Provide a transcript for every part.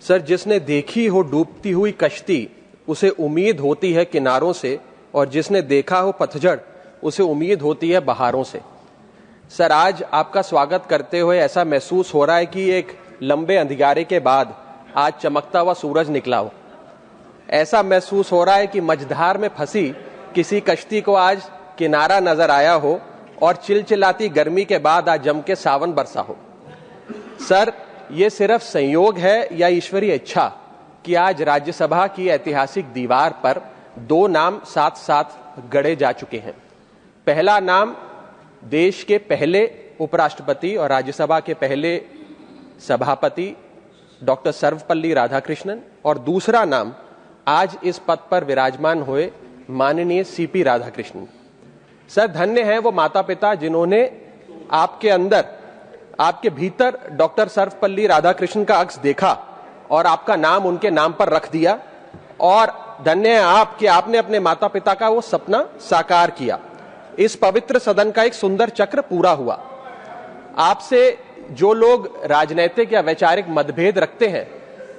Sir, जिसने देखी हो डूबती हुई कश्ती उसे उम्मीद होती है किनारों से, और जिसने देखा हो पतझड़ उसे उम्मीद होती है बहारों से। सर, आज आपका स्वागत करते हुए ऐसा महसूस हो रहा है कि एक लंबे अंधियारे के बाद आज चमकता हुआ सूरज निकला हो। ऐसा महसूस हो रहा है कि मझधार में फंसी किसी कश्ती को आज किनारा नजर आया हो और चिलचिलाती गर्मी के बाद आज जम के सावन बरसा हो। सर, ये सिर्फ संयोग है या ईश्वरीय इच्छा कि आज राज्यसभा की ऐतिहासिक दीवार पर दो नाम साथ साथ गढ़े जा चुके हैं। पहला नाम देश के पहले उपराष्ट्रपति और राज्यसभा के पहले सभापति डॉक्टर सर्वपल्ली राधाकृष्णन, और दूसरा नाम आज इस पद पर विराजमान हुए माननीय सीपी राधाकृष्णन। सर, धन्य है वो माता पिता जिन्होंने आपके अंदर, आपके भीतर डॉक्टर सर्वपल्ली राधाकृष्णन का अक्स देखा और आपका नाम उनके नाम पर रख दिया, और धन्य है आप कि आपने अपने माता पिता का वो सपना साकार किया। इस पवित्र सदन का एक सुंदर चक्र पूरा हुआ। आपसे जो लोग राजनीतिक या वैचारिक मतभेद रखते हैं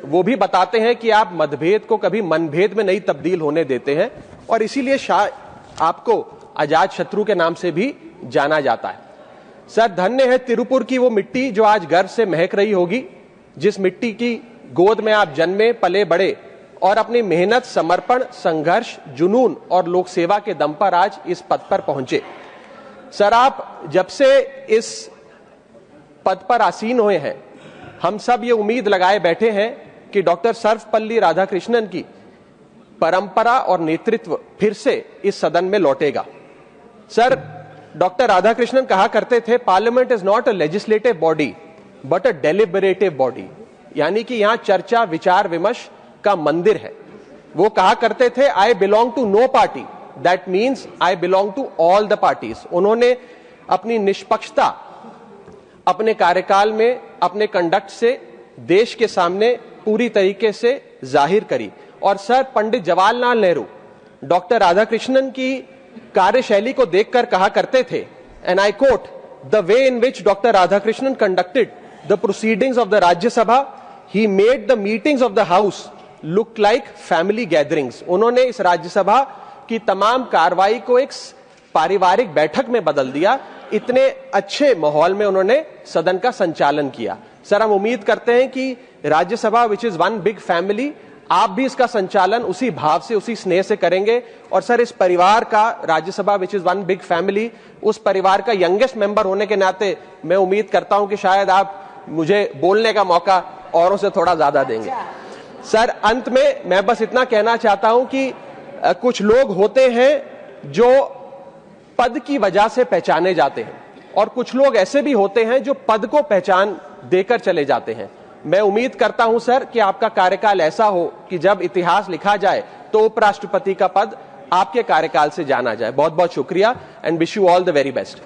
वो भी बताते हैं कि आप मतभेद को कभी मनभेद में नहीं तब्दील होने देते हैं, और इसीलिए शायद आपको अजात शत्रु के नाम से भी जाना जाता है। सर, धन्य है तिरुपुर की वो मिट्टी जो आज गर्व से महक रही होगी, जिस मिट्टी की गोद में आप जन्मे पले बड़े और अपनी मेहनत, समर्पण, संघर्ष, जुनून और लोक सेवा के दम पर आज इस पद पर पहुंचे। सर, आप जब से इस पद पर आसीन हुए हैं, हम सब ये उम्मीद लगाए बैठे हैं कि डॉक्टर सर्वपल्ली राधाकृष्णन की परंपरा और नेतृत्व फिर से इस सदन में लौटेगा। सर, डॉक्टर राधाकृष्णन कहा करते थे, parliament is not a legislative body but a deliberative body, यानी कि यहां चर्चा, विचार विमर्श का मंदिर है। वो कहा करते थे, I belong to no party, that means I belong to all the parties. उन्होंने अपनी निष्पक्षता अपने कार्यकाल में, अपने कंडक्ट से देश के सामने पूरी तरीके से जाहिर करी। और सर, पंडित जवाहरलाल नेहरू डॉक्टर राधाकृष्णन की कार्यशैली को देखकर कहा करते थे, and I quote, the way in which doctor Radhakrishnan conducted the proceedings of the Rajya Sabha, he made the meetings of the house look like family gatherings. उन्होंने इस राज्यसभा की तमाम कार्रवाई को एक पारिवारिक बैठक में बदल दिया। इतने अच्छे माहौल में उन्होंने सदन का संचालन किया। सर, हम उम्मीद करते हैं कि Rajya Sabha which is one big family, आप भी इसका संचालन उसी भाव से, उसी स्नेह से करेंगे। और सर, इस परिवार का, Rajya Sabha which is one big family, उस परिवार का यंगेस्ट मेंबर होने के नाते मैं उम्मीद करता हूं कि शायद आप मुझे बोलने का मौका औरों से थोड़ा ज्यादा देंगे। सर, अंत में मैं बस इतना कहना चाहता हूं कि कुछ लोग होते हैं जो पद की वजह से पहचाने जाते हैं, और कुछ लोग ऐसे भी होते हैं जो पद को पहचान देकर चले जाते हैं। मैं उम्मीद करता हूं सर कि आपका कार्यकाल ऐसा हो कि जब इतिहास लिखा जाए तो उपराष्ट्रपति का पद आपके कार्यकाल से जाना जाए। बहुत बहुत शुक्रिया, and wish you all the very best.